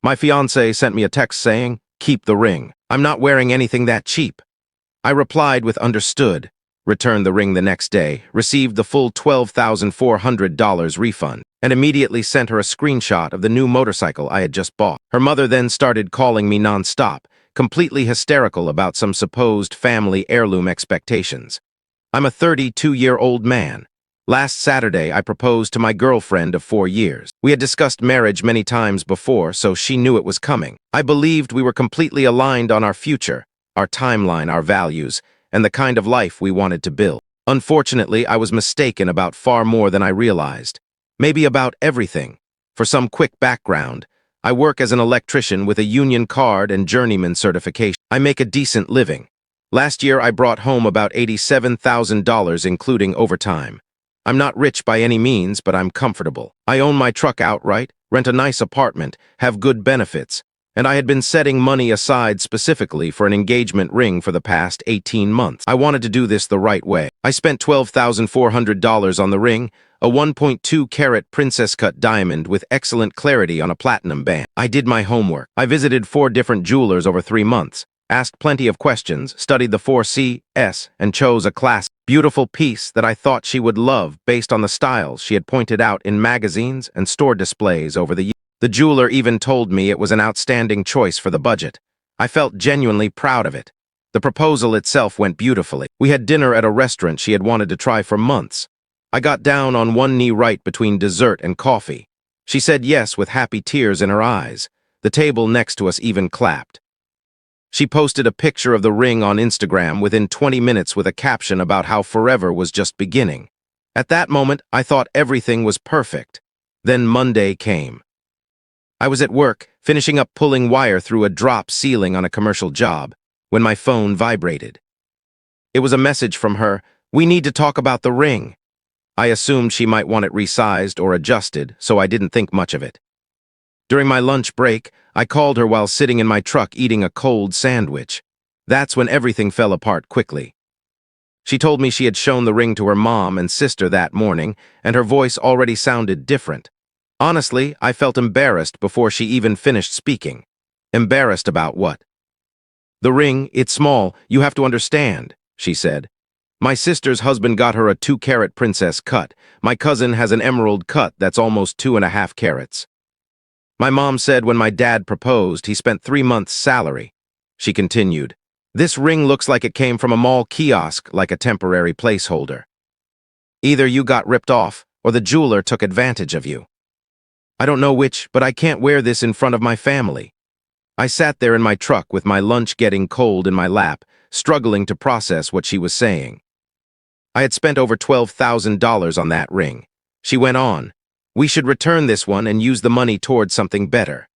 My fiancée sent me a text saying, "Keep the ring. I'm not wearing anything that cheap." I replied with understood, returned the ring the next day, received the full $12,400 refund, and immediately sent her a screenshot of the new motorcycle I had just bought. Her mother then started calling me nonstop, completely hysterical about some supposed family heirloom expectations. I'm a 32-year-old man. Last Saturday, I proposed to my girlfriend of 4 years. We had discussed marriage many times before, so she knew it was coming. I believed we were completely aligned on our future, our timeline, our values, and the kind of life we wanted to build. Unfortunately, I was mistaken about far more than I realized. Maybe about everything. For some quick background, I work as an electrician with a union card and journeyman certification. I make a decent living. Last year, I brought home about $87,000, including overtime. I'm not rich by any means, but I'm comfortable. I own my truck outright, rent a nice apartment, have good benefits, and I had been setting money aside specifically for an engagement ring for the past 18 months. I wanted to do this the right way. I spent $12,400 on the ring, a 1.2-carat princess-cut diamond with excellent clarity on a platinum band. I did my homework. I visited 4 different jewelers over 3 months, asked plenty of questions, studied the 4Cs, and chose a classic, beautiful piece that I thought she would love based on the styles she had pointed out in magazines and store displays over the years. The jeweler even told me it was an outstanding choice for the budget. I felt genuinely proud of it. The proposal itself went beautifully. We had dinner at a restaurant she had wanted to try for months. I got down on one knee right between dessert and coffee. She said yes with happy tears in her eyes. The table next to us even clapped. She posted a picture of the ring on Instagram within 20 minutes with a caption about how forever was just beginning. At that moment, I thought everything was perfect. Then Monday came. I was at work, finishing up pulling wire through a drop ceiling on a commercial job, when my phone vibrated. It was a message from her, "We need to talk about the ring." I assumed she might want it resized or adjusted, so I didn't think much of it. During my lunch break, I called her while sitting in my truck eating a cold sandwich. That's when everything fell apart quickly. She told me she had shown the ring to her mom and sister that morning, and her voice already sounded different. Honestly, I felt embarrassed before she even finished speaking. Embarrassed about what? "The ring, it's small, you have to understand," she said. "My sister's husband got her a 2-carat princess cut. My cousin has an emerald cut that's almost 2.5 carats. My mom said when my dad proposed, he spent 3 months' salary." She continued, "This ring looks like it came from a mall kiosk, like a temporary placeholder. Either you got ripped off, or the jeweler took advantage of you. I don't know which, but I can't wear this in front of my family." I sat there in my truck with my lunch getting cold in my lap, struggling to process what she was saying. I had spent over $12,000 on that ring. She went on, "We should return this one and use the money towards something better.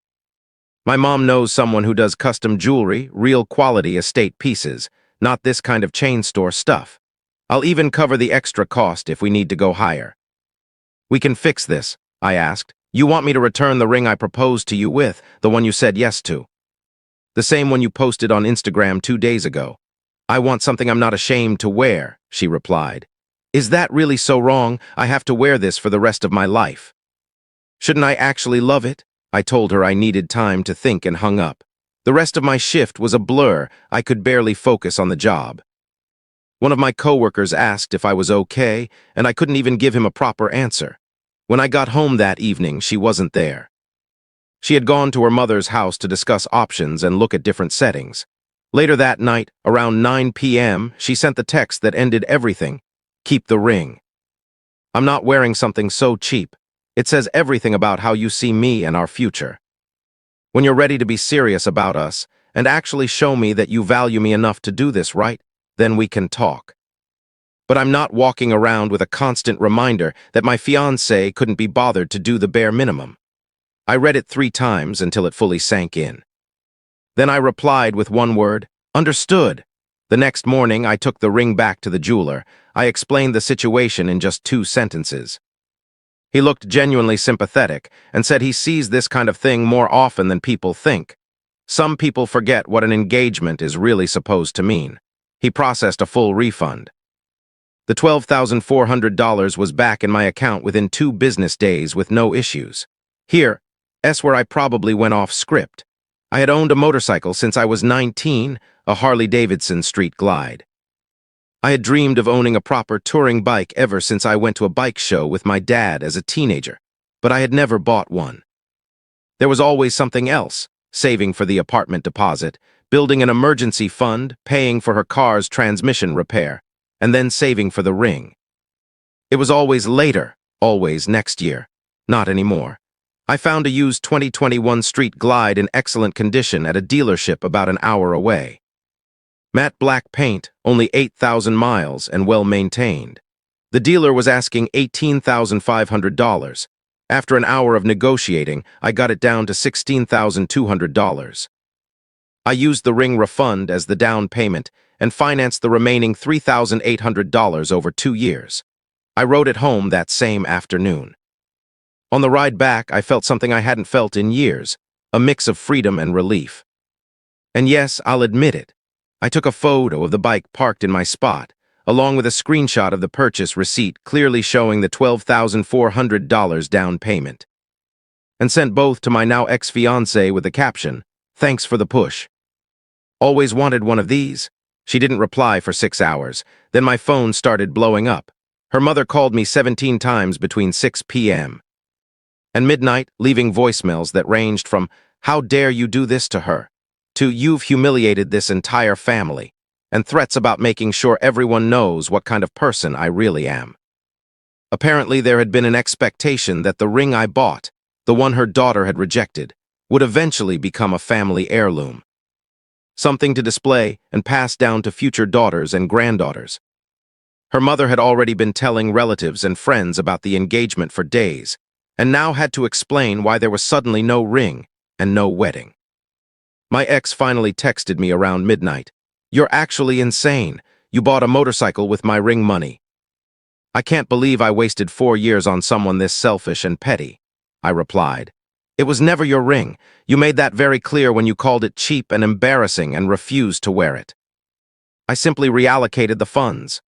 My mom knows someone who does custom jewelry, real quality estate pieces, not this kind of chain store stuff. I'll even cover the extra cost if we need to go higher." "We can fix this," I asked. "You want me to return the ring I proposed to you with, the one you said yes to?" "The same one you posted on Instagram 2 days ago. I want something I'm not ashamed to wear," she replied. "Is that really so wrong? I have to wear this for the rest of my life." "Shouldn't I actually love it?" I told her I needed time to think and hung up. The rest of my shift was a blur. I could barely focus on the job. One of my coworkers asked if I was okay, and I couldn't even give him a proper answer. When I got home that evening, she wasn't there. She had gone to her mother's house to discuss options and look at different settings. Later that night, around 9 p.m., she sent the text that ended everything. "Keep the ring. I'm not wearing something so cheap. It says everything about how you see me and our future. When you're ready to be serious about us and actually show me that you value me enough to do this right, then we can talk. But I'm not walking around with a constant reminder that my fiancé couldn't be bothered to do the bare minimum." I read it 3 times until it fully sank in. Then I replied with one word, "Understood." The next morning, I took the ring back to the jeweler. I explained the situation in just 2 sentences. He looked genuinely sympathetic and said he sees this kind of thing more often than people think. Some people forget what an engagement is really supposed to mean. He processed a full refund. The $12,400 was back in my account within 2 business days with no issues. "Here, Where I probably went off script. I had owned a motorcycle since I was 19, a Harley-Davidson Street Glide. I had dreamed of owning a proper touring bike ever since I went to a bike show with my dad as a teenager, but I had never bought one. There was always something else: saving for the apartment deposit, building an emergency fund, paying for her car's transmission repair, and then saving for the ring. It was always later, always next year. Not anymore. I found a used 2021 Street Glide in excellent condition at a dealership about an hour away. Matte black paint, only 8,000 miles and well-maintained. The dealer was asking $18,500. After an hour of negotiating, I got it down to $16,200. I used the ring refund as the down payment and financed the remaining $3,800 over 2 years. I rode it home that same afternoon. On the ride back, I felt something I hadn't felt in years, a mix of freedom and relief. And yes, I'll admit it. I took a photo of the bike parked in my spot, along with a screenshot of the purchase receipt clearly showing the $12,400 down payment, and sent both to my now ex-fiancée with the caption, "Thanks for the push. Always wanted one of these." She didn't reply for 6 hours. Then my phone started blowing up. Her mother called me 17 times between 6 p.m. and midnight, leaving voicemails that ranged from, "How dare you do this to her?" to "You've humiliated this entire family," and threats about making sure everyone knows what kind of person I really am. Apparently, there had been an expectation that the ring I bought, the one her daughter had rejected, would eventually become a family heirloom. Something to display and pass down to future daughters and granddaughters. Her mother had already been telling relatives and friends about the engagement for days, and now had to explain why there was suddenly no ring and no wedding. My ex finally texted me around midnight. "You're actually insane. You bought a motorcycle with my ring money." "I can't believe I wasted 4 years on someone this selfish and petty," I replied. "It was never your ring. You made that very clear when you called it cheap and embarrassing and refused to wear it." I simply reallocated the funds.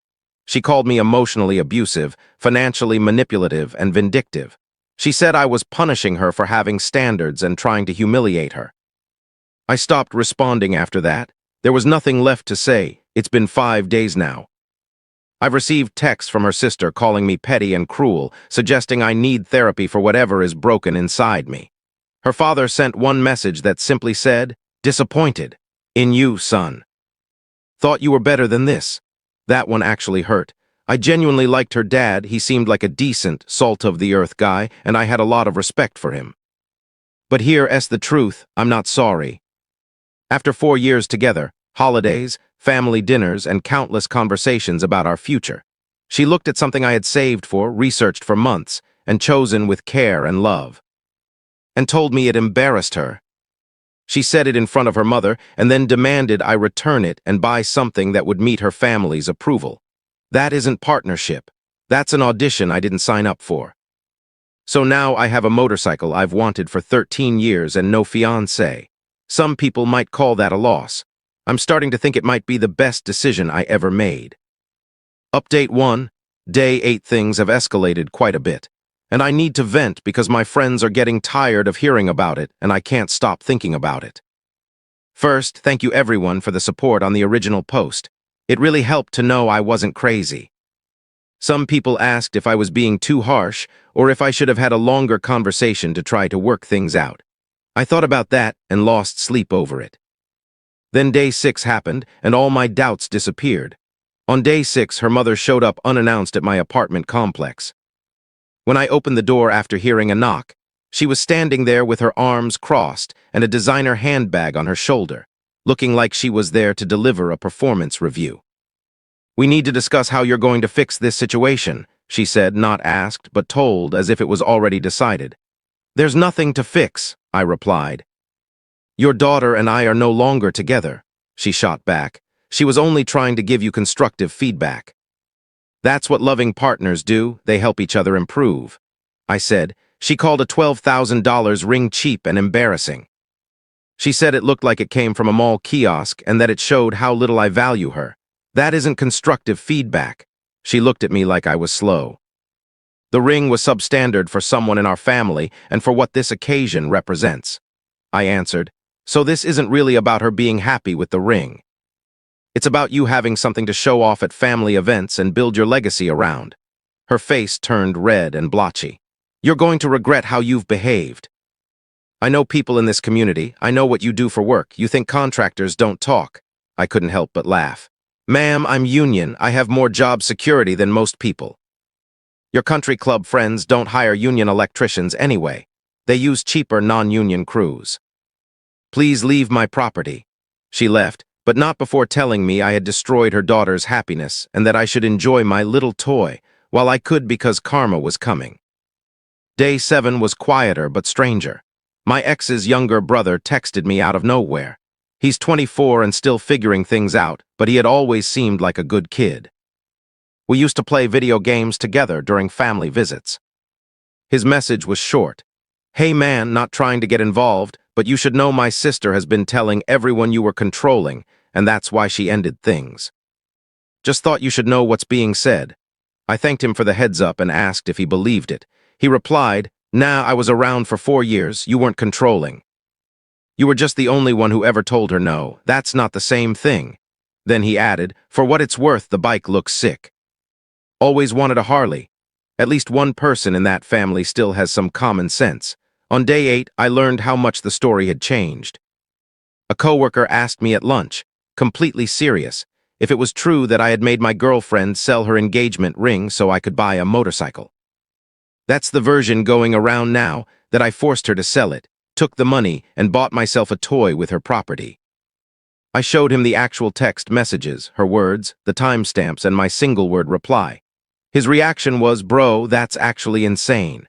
She called me emotionally abusive, financially manipulative, and vindictive. She said I was punishing her for having standards and trying to humiliate her. I stopped responding after that. There was nothing left to say. It's been 5 days now. I've received texts from her sister calling me petty and cruel, suggesting I need therapy for whatever is broken inside me. Her father sent one message that simply said, "Disappointed in you, son. Thought you were better than this." That one actually hurt. I genuinely liked her dad. He seemed like a decent, salt-of-the-earth guy, and I had a lot of respect for him. But here's the truth: I'm not sorry. After 4 years together, holidays, family dinners, and countless conversations about our future, she looked at something I had saved for, researched for months, and chosen with care and love, and told me it embarrassed her. She said it in front of her mother, and then demanded I return it and buy something that would meet her family's approval. That isn't partnership. That's an audition I didn't sign up for. So now I have a motorcycle I've wanted for 13 years and no fiancé. Some people might call that a loss. I'm starting to think it might be the best decision I ever made. Update 1. Day 8. Things have escalated quite a bit, and I need to vent because my friends are getting tired of hearing about it, and I can't stop thinking about it. First, thank you everyone for the support on the original post. It really helped to know I wasn't crazy. Some people asked if I was being too harsh or if I should have had a longer conversation to try to work things out. I thought about that and lost sleep over it. Then day 6 happened, and all my doubts disappeared. On day 6, her mother showed up unannounced at my apartment complex. When I opened the door after hearing a knock, she was standing there with her arms crossed and a designer handbag on her shoulder, looking like she was there to deliver a performance review. "We need to discuss how you're going to fix this situation," she said, not asked, but told as if it was already decided. "There's nothing to fix," I replied. "Your daughter and I are no longer together," she shot back. "She was only trying to give you constructive feedback." "That's what loving partners do. They help each other improve," I said. "She called a $12,000 ring cheap and embarrassing. She said it looked like it came from a mall kiosk and that it showed how little I value her. That isn't constructive feedback." She looked at me like I was slow. The ring was substandard for someone in our family and for what this occasion represents. I answered, so this isn't really about her being happy with the ring. It's about you having something to show off at family events and build your legacy around. Her face turned red and blotchy. You're going to regret how you've behaved. I know people in this community. I know what you do for work. You think contractors don't talk. I couldn't help but laugh. Ma'am, I'm union. I have more job security than most people. Your country club friends don't hire union electricians anyway. They use cheaper non-union crews. Please leave my property. She left, but not before telling me I had destroyed her daughter's happiness and that I should enjoy my little toy while I could because karma was coming. Day 7 was quieter but stranger. My ex's younger brother texted me out of nowhere. He's 24 and still figuring things out, but he had always seemed like a good kid. We used to play video games together during family visits. His message was short. Hey man, not trying to get involved, but you should know my sister has been telling everyone you were controlling, and that's why she ended things. Just thought you should know what's being said. I thanked him for the heads up and asked if he believed it. He replied, nah, I was around for 4 years, you weren't controlling. You were just the only one who ever told her no, that's not the same thing. Then he added, for what it's worth, the bike looks sick. Always wanted a Harley. At least one person in that family still has some common sense. On day 8, I learned how much the story had changed. A coworker asked me at lunch, completely serious, if it was true that I had made my girlfriend sell her engagement ring so I could buy a motorcycle. That's the version going around now, that I forced her to sell it, took the money, and bought myself a toy with her property. I showed him the actual text messages, her words, the timestamps, and my single-word reply. His reaction was, bro, that's actually insane.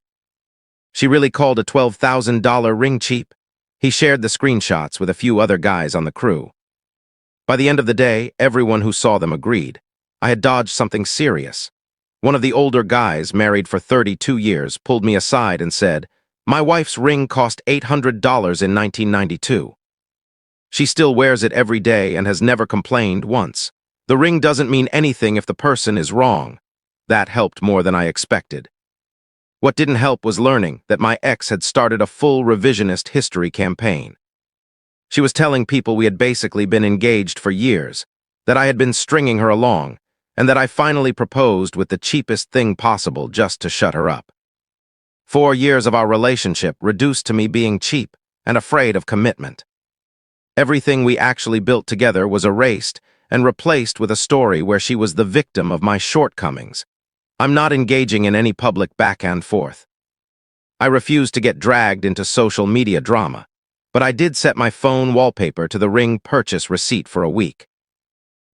She really called a $12,000 ring cheap? He shared the screenshots with a few other guys on the crew. By the end of the day, everyone who saw them agreed. I had dodged something serious. One of the older guys, married for 32 years, pulled me aside and said, my wife's ring cost $800 in 1992. She still wears it every day and has never complained once. The ring doesn't mean anything if the person is wrong. That helped more than I expected. What didn't help was learning that my ex had started a full revisionist history campaign. She was telling people we had basically been engaged for years, that I had been stringing her along, and that I finally proposed with the cheapest thing possible just to shut her up. 4 years of our relationship reduced to me being cheap and afraid of commitment. Everything we actually built together was erased and replaced with a story where she was the victim of my shortcomings. I'm not engaging in any public back and forth. I refuse to get dragged into social media drama, but I did set my phone wallpaper to the ring purchase receipt for a week.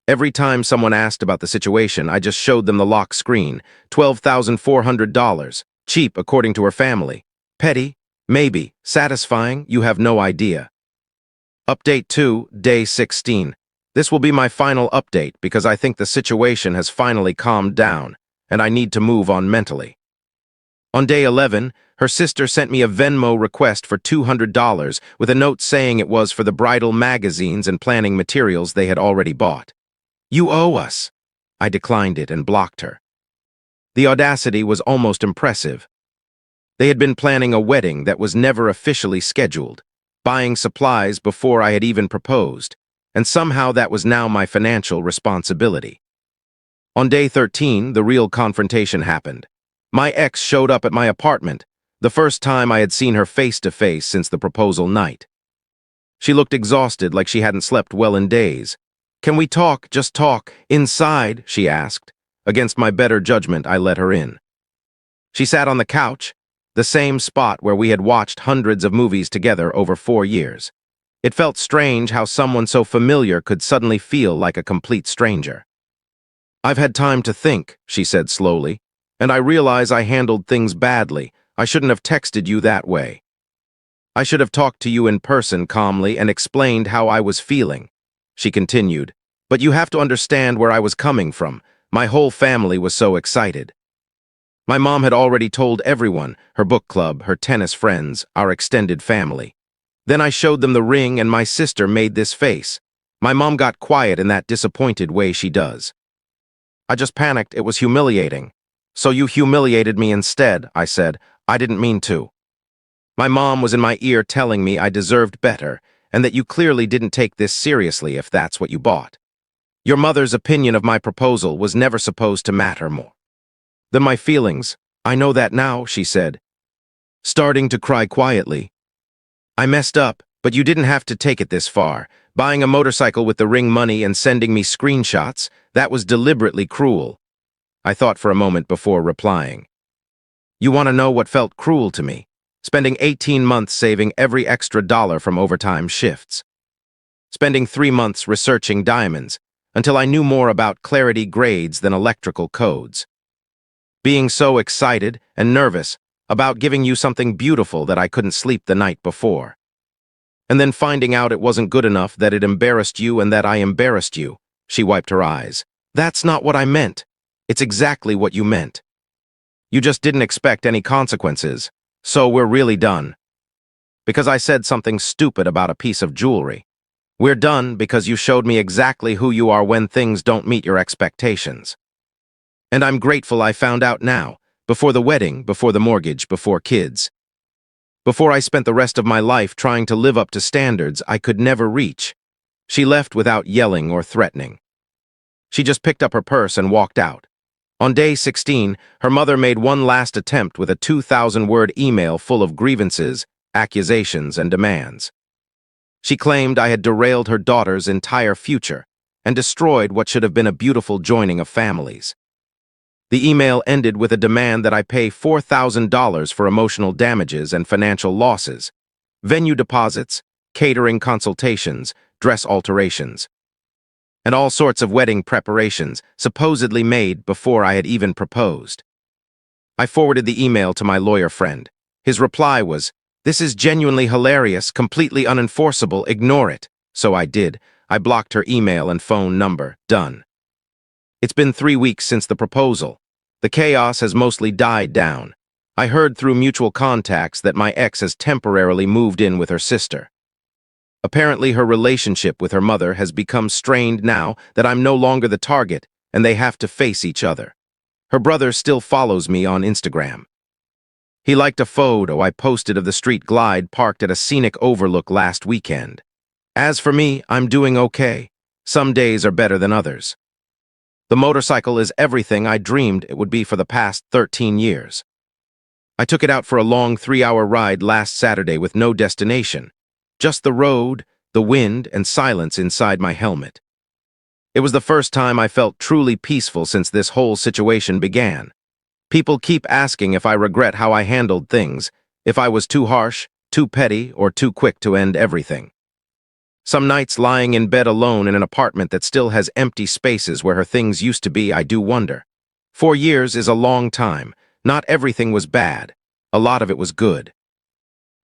Every time someone asked about the situation, I just showed them the lock screen, $12,400, cheap according to her family. Petty? Maybe. Satisfying? You have no idea. Update 2, Day 16. This will be my final update because I think the situation has finally calmed down, and I need to move on mentally. On day 11, her sister sent me a Venmo request for $200 with a note saying it was for the bridal magazines and planning materials they had already bought. You owe us. I declined it and blocked her. The audacity was almost impressive. They had been planning a wedding that was never officially scheduled, buying supplies before I had even proposed, and somehow that was now my financial responsibility. On day 13, the real confrontation happened. My ex showed up at my apartment, the first time I had seen her face-to-face since the proposal night. She looked exhausted, like she hadn't slept well in days. Can we talk, just talk, inside, she asked. Against my better judgment, I let her in. She sat on the couch, the same spot where we had watched hundreds of movies together over 4 years. It felt strange how someone so familiar could suddenly feel like a complete stranger. I've had time to think, she said slowly, and I realize I handled things badly. I shouldn't have texted you that way. I should have talked to you in person calmly and explained how I was feeling. She continued, but you have to understand where I was coming from. My whole family was so excited. My mom had already told everyone, her book club, her tennis friends, our extended family. Then I showed them the ring and my sister made this face. My mom got quiet in that disappointed way she does. I just panicked. It was humiliating. So you humiliated me instead, I said. I didn't mean to. My mom was in my ear telling me I deserved better, and that you clearly didn't take this seriously if that's what you bought. Your mother's opinion of my proposal was never supposed to matter more than my feelings. I know that now, she said, starting to cry quietly. I messed up, but you didn't have to take it this far. Buying a motorcycle with the ring money and sending me screenshots, that was deliberately cruel. I thought for a moment before replying. You want to know what felt cruel to me? Spending 18 months saving every extra dollar from overtime shifts. Spending 3 months researching diamonds, until I knew more about clarity grades than electrical codes. Being so excited and nervous about giving you something beautiful that I couldn't sleep the night before. And then finding out it wasn't good enough, that it embarrassed you and that I embarrassed you. She wiped her eyes. That's not what I meant. It's exactly what you meant. You just didn't expect any consequences. So we're really done. Because I said something stupid about a piece of jewelry. We're done because you showed me exactly who you are when things don't meet your expectations. And I'm grateful I found out now, before the wedding, before the mortgage, before kids. Before I spent the rest of my life trying to live up to standards I could never reach. She left without yelling or threatening. She just picked up her purse and walked out. On day 16, her mother made one last attempt with a 2,000-word email full of grievances, accusations, and demands. She claimed I had derailed her daughter's entire future and destroyed what should have been a beautiful joining of families. The email ended with a demand that I pay $4,000 for emotional damages and financial losses, venue deposits, catering consultations, dress alterations, and all sorts of wedding preparations supposedly made before I had even proposed. I forwarded the email to my lawyer friend. His reply was, "This is genuinely hilarious, completely unenforceable, ignore it." So I did. I blocked her email and phone number. Done. It's been 3 weeks since the proposal. The chaos has mostly died down. I heard through mutual contacts that my ex has temporarily moved in with her sister. Apparently her relationship with her mother has become strained now that I'm no longer the target and they have to face each other. Her brother still follows me on Instagram. He liked a photo I posted of the street glide parked at a scenic overlook last weekend. As for me, I'm doing okay. Some days are better than others. The motorcycle is everything I dreamed it would be for the past 13 years. I took it out for a long 3-hour ride last Saturday with no destination. Just the road, the wind, and silence inside my helmet. It was the first time I felt truly peaceful since this whole situation began. People keep asking if I regret how I handled things, if I was too harsh, too petty, or too quick to end everything. Some nights lying in bed alone in an apartment that still has empty spaces where her things used to be, I do wonder. 4 years is a long time. Not everything was bad. A lot of it was good.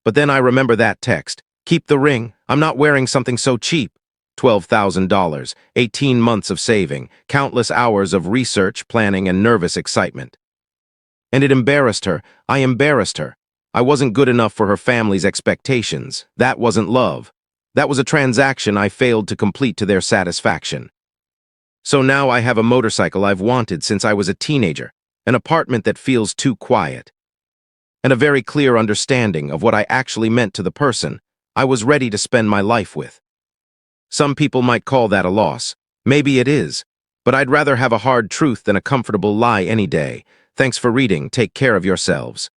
But then I remember that text. Keep the ring. I'm not wearing something so cheap. $12,000, 18 months of saving, countless hours of research, planning, and nervous excitement. And it embarrassed her. I embarrassed her. I wasn't good enough for her family's expectations. That wasn't love. That was a transaction I failed to complete to their satisfaction. So now I have a motorcycle I've wanted since I was a teenager, an apartment that feels too quiet, and a very clear understanding of what I actually meant to the person I was ready to spend my life with. Some people might call that a loss. Maybe it is, but I'd rather have a hard truth than a comfortable lie any day. Thanks for reading. Take care of yourselves.